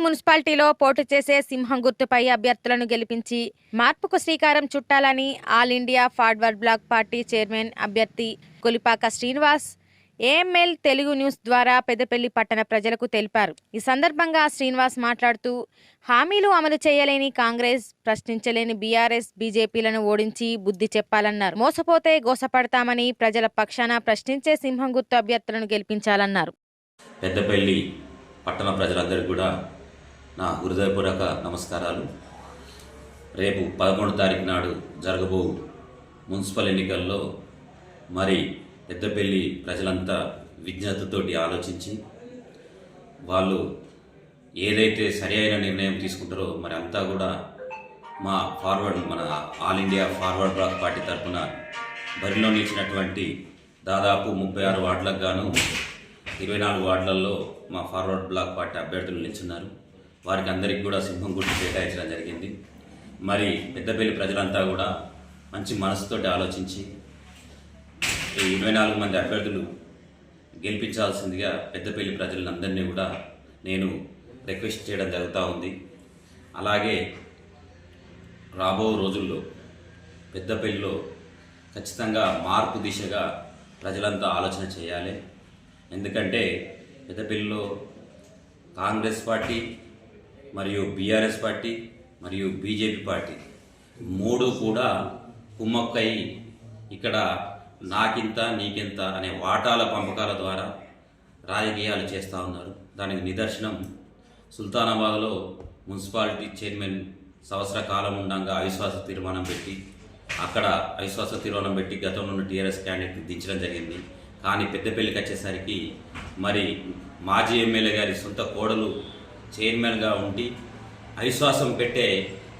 మున్సిపాలిటీలో పోటీ చేసే సింహం గుర్తుపై అభ్యర్థులను గెలిపించి మార్పుకు శ్రీకారం చుట్టాలని all India forward black party chairman అభ్యర్థి కొలిపాక శ్రీనివాస్ ఏఎంఎల్ తెలుగు న్యూస్ ద్వారా పెద్దపల్లి పట్టణ ప్రజలకు తెలిపారు. ఈ సందర్భంగా శ్రీనివాస్ మాట్లాడుతూ హామీలు అమలు చేయలేని కాంగ్రెస్, ప్రశ్నించలేని బీఆర్ఎస్, బీజేపీలను ఓడించి బుద్ధి చెప్పాలన్నారు. మోసపోతే గోసపడతామని ప్రజల పక్షాన ప్రశ్నించే సింహం గుర్తు అభ్యర్థులను గెలిపించాలన్నారు. పెద్దపల్లి పట్టణ ప్రజలందరికీ కూడా నా హృదయపూర్వక నమస్కారాలు. రేపు 11వ తారీఖు నాడు జరగబో మున్సిపల్ ఎన్నికల్లో మరి పెద్దపల్లి ప్రజలంతా విజ్ఞతతోటి ఆలోచించి వాళ్ళు ఏదైతే సరి అయిన నిర్ణయం తీసుకుంటారో మరి అంతా కూడా మన all India forward black party తరఫున బరిలో నిలిచినటువంటి దాదాపు 36 వార్డులకు గాను 24 వార్డులలో మా ఫార్వర్డ్ బ్లాక్ పార్టీ అభ్యర్థులు నిల్చున్నారు. వారికి అందరికీ కూడా సింహం గుర్తు కేటాయించడం జరిగింది. మరి పెద్దపల్లి ప్రజలంతా కూడా మంచి మనసుతోటి ఆలోచించి ఈ 24 మంది అభ్యర్థులు గెలిపించాల్సిందిగా పెద్దపల్లి ప్రజలందరినీ కూడా నేను రిక్వెస్ట్ చేయడం జరుగుతూ ఉంది. అలాగే రాబో రోజుల్లో పెద్దపల్లిలో ఖచ్చితంగా మార్పు దిశగా ప్రజలంతా ఆలోచన చేయాలి. ఎందుకంటే పెద్దపల్లిలో కాంగ్రెస్ పార్టీ మరియు బీఆర్ఎస్ పార్టీ మరియు బీజేపీ పార్టీ 3 కూడా కుమ్మక్కై ఇక్కడ నాకింత నీకింత అనే వాటాల పంపకాల ద్వారా రాజకీయాలు చేస్తూ ఉన్నారు. దానికి నిదర్శనం సుల్తానాబాద్లో మున్సిపాలిటీ చైర్మన్ సంవత్సర కాలం ఉండగా అవిశ్వాస తీర్మానం పెట్టి గతంలో ఉన్న టీఆర్ఎస్ క్యాండిడేట్ని దించడం జరిగింది. కానీ పెద్దపల్లికి వచ్చేసరికి మరి మాజీ ఎమ్మెల్యే గారి సొంత కోడలు చైర్మన్గా ఉండి అవిశ్వాసం పెట్టే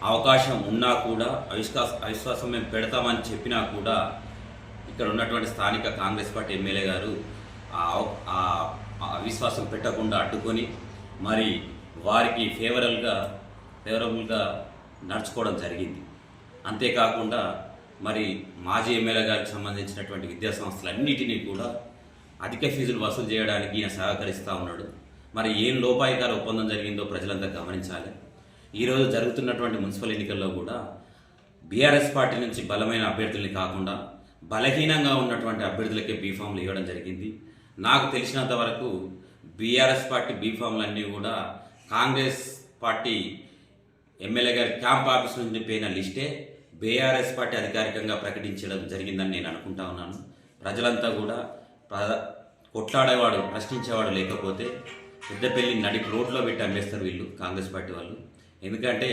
అవకాశం ఉన్నా కూడా అవిశ్వాసం మేము పెడతామని చెప్పినా కూడా ఇక్కడ ఉన్నటువంటి స్థానిక కాంగ్రెస్ పార్టీ ఎమ్మెల్యే గారు ఆ అవిశ్వాసం పెట్టకుండా అడ్డుకొని మరి వారికి ఫేవరబుల్గా నడుచుకోవడం జరిగింది. అంతేకాకుండా మరి మాజీ ఎమ్మెల్యే గారికి సంబంధించినటువంటి విద్యా సంస్థలన్నిటినీ కూడా అధిక ఫీజులు వసూలు చేయడానికి ఈయన సహకరిస్తూ ఉన్నాడు. మరి ఏం లోపాయికార ఒప్పందం జరిగిందో ప్రజలంతా గమనించాలి. ఈరోజు జరుగుతున్నటువంటి మున్సిపల్ ఎన్నికల్లో కూడా బీఆర్ఎస్ పార్టీ నుంచి బలమైన అభ్యర్థుల్ని కాకుండా బలహీనంగా ఉన్నటువంటి అభ్యర్థులకే బీఫామ్లు ఇవ్వడం జరిగింది. నాకు తెలిసినంత వరకు బీఆర్ఎస్ పార్టీ బీఫామ్లన్నీ కూడా కాంగ్రెస్ పార్టీ ఎమ్మెల్యే గారి క్యాంప్ ఆఫీస్ నుంచి పోయిన లిస్టే బీఆర్ఎస్ పార్టీ అధికారికంగా ప్రకటించడం జరిగిందని నేను అనుకుంటా ఉన్నాను. ప్రజలంతా కూడా కొట్లాడేవాడు, ప్రశ్నించేవాడు లేకపోతే పెద్దపల్లి నడికి రోడ్లో పెట్టి అమ్మేస్తారు వీళ్ళు కాంగ్రెస్ పార్టీ వాళ్ళు. ఎందుకంటే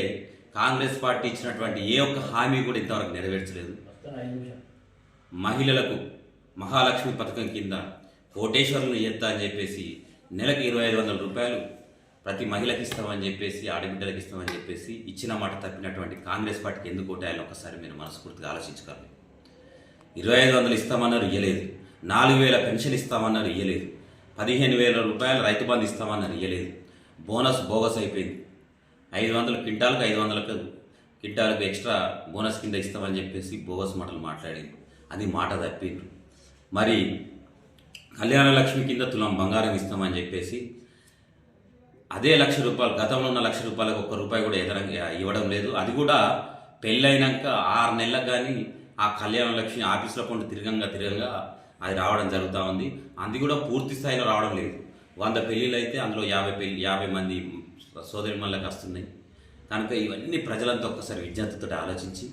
కాంగ్రెస్ పార్టీ ఇచ్చినటువంటి ఏ ఒక్క హామీ కూడా ఇంతవరకు నెరవేర్చలేదు. మహిళలకు మహాలక్ష్మి పథకం కింద కోటేశ్వరులను ఎత్తా అని చెప్పేసి నెలకు 2500 రూపాయలు ప్రతి మహిళకి ఇస్తామని చెప్పేసి, ఆడబిడ్డలకు ఇస్తామని చెప్పేసి ఇచ్చిన మాట తప్పినటువంటి కాంగ్రెస్ పార్టీకి ఎందుకు ఓటేయాలని ఒకసారి మీరు మనస్ఫూర్తిగా ఆలోచించుకోవాలి. 2500 ఇస్తామన్నారు, ఇయ్యలేదు. 4000 పెన్షన్ ఇస్తామన్నారు, ఇయ్యలేదు. 15,000 రూపాయలు రైతు బంధు ఇస్తామన్నారు, ఇయ్యలేదు. బోనస్ బోగస్ అయిపోయింది. 500 క్వింటాలకు 500 క్వింటాలకు ఎక్స్ట్రా బోనస్ కింద ఇస్తామని చెప్పేసి బోగస్ మాటలు మాట్లాడింది. అది మాట తప్పిండ్రు. మరి కళ్యాణ లక్ష్మి కింద తులం బంగారం ఇస్తామని చెప్పేసి అదే 1,00,000 రూపాయలు, గతంలో ఉన్న 1,00,000 రూపాయలకు ₹1 కూడా ఇవ్వడం లేదు. అది కూడా పెళ్ళైనాక 6 నెలలకు కానీ ఆ కళ్యాణ లక్ష్మి ఆఫీసులో కొంటూ తిరగంగా అది రావడం జరుగుతూ ఉంది. అది కూడా పూర్తి స్థాయిలో రావడం లేదు. 100 పెళ్ళిళ్ళు అయితే అందులో 50 మంది సోదరిమణులకు వస్తున్నాయి. కనుక ఇవన్నీ ప్రజలంతా ఒక్కసారి విజ్ఞతతో ఆలోచించి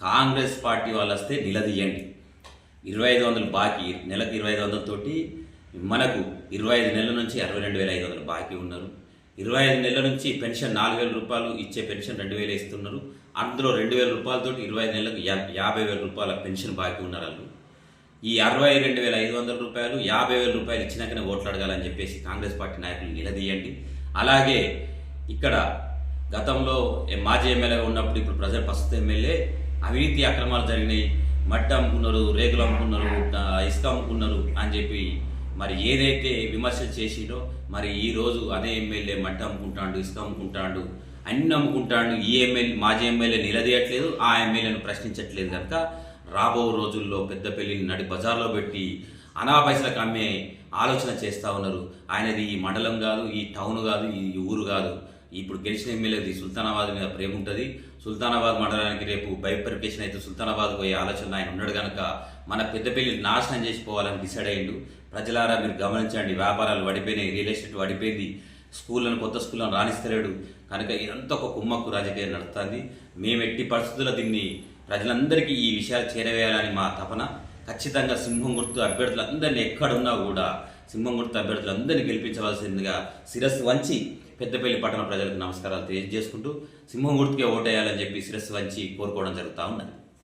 కాంగ్రెస్ పార్టీ వాళ్ళు వస్తే నిలదీయండి. 2500 బాకీ, నెలకు 2500 తోటి మనకు 25 నెలల నుంచి 62,500 బాకీ ఉన్నారు. 25 నెలల నుంచి పెన్షన్ 4,000 రూపాయలు ఇచ్చే పెన్షన్ 2,000 ఇస్తున్నారు. అందులో 2,000 రూపాయలతోటి 25 నెలలకు 50,000 రూపాయల పెన్షన్ బాకీ ఉన్నారు వాళ్ళు. ఈ 62,500 రూపాయలు 50,000 రూపాయలు ఇచ్చినాకనే ఓట్లు అడగాలని చెప్పేసి కాంగ్రెస్ పార్టీ నాయకులు నిలదీయండి. అలాగే ఇక్కడ గతంలో మాజీ ఎమ్మెల్యేగా ఉన్నప్పుడు ఇప్పుడు ప్రస్తుత ఎమ్మెల్యే అవినీతి అక్రమాలు జరిగినాయి, మట్టి అమ్ముకున్నారు, రేకులు అమ్ముకున్నారు, ఇసుక అమ్ముకున్నారు అని చెప్పి మరి ఏదైతే విమర్శలు చేసిండో మరి ఈరోజు అదే ఎమ్మెల్యే మట్టి అమ్ముకుంటాడు, ఇసుక అమ్ముకుంటాడు, అన్ని అమ్ముకుంటాడు. ఈ మాజీ ఎమ్మెల్యే నిలదీయట్లేదు, ఆ ఎమ్మెల్యేను ప్రశ్నించట్లేదు. కనుక రాబో రోజుల్లో పెద్దపల్లిని నడి బజార్లో పెట్టి అనా పైసలకు అమ్మే ఆలోచన చేస్తూ ఉన్నారు. ఆయనది ఈ మండలం కాదు, ఈ టౌన్ కాదు, ఈ ఊరు కాదు. ఇప్పుడు గెలిచిన ఎమ్మెల్యేది సుల్తానాబాద్ మీద ప్రేమ ఉంటుంది. సుల్తానాబాద్ మండలానికి రేపు బైఫర్కేషన్ అయితే సుల్తానాబాద్ పోయే ఆలోచన ఆయన ఉన్నాడు కనుక మన పెద్దపల్లి నాశనం చేసిపోవాలని డిసైడ్ అయ్యిండు. ప్రజలారా మీరు గమనించండి, వ్యాపారాలు పడిపోయినాయి, రియల్ ఎస్టేట్ పడిపోయింది, స్కూళ్ళను కొత్త స్కూళ్ళను రాణిస్తలేడు కనుక ఇదంతా ఒక కుమ్మక్కు రాజకీయం నడుస్తుంది. మేము ఎట్టి పరిస్థితుల్లో దీన్ని ప్రజలందరికీ ఈ విషయాలు చేరవేయాలని మా తపన. ఖచ్చితంగా సింహం గుర్తు అభ్యర్థులందరినీ ఎక్కడున్నా కూడా సింహం గుర్తు అభ్యర్థులందరినీ గెలిపించవలసిందిగా శిరస్సు వంచి పెద్దపల్లి పట్టణ ప్రజలకు నమస్కారాలు తెలియజేసుకుంటూ సింహం గుర్తుకే ఓటేయాలని చెప్పి శిరస్సు వంచి కోరుకోవడం జరుగుతూ ఉన్నది.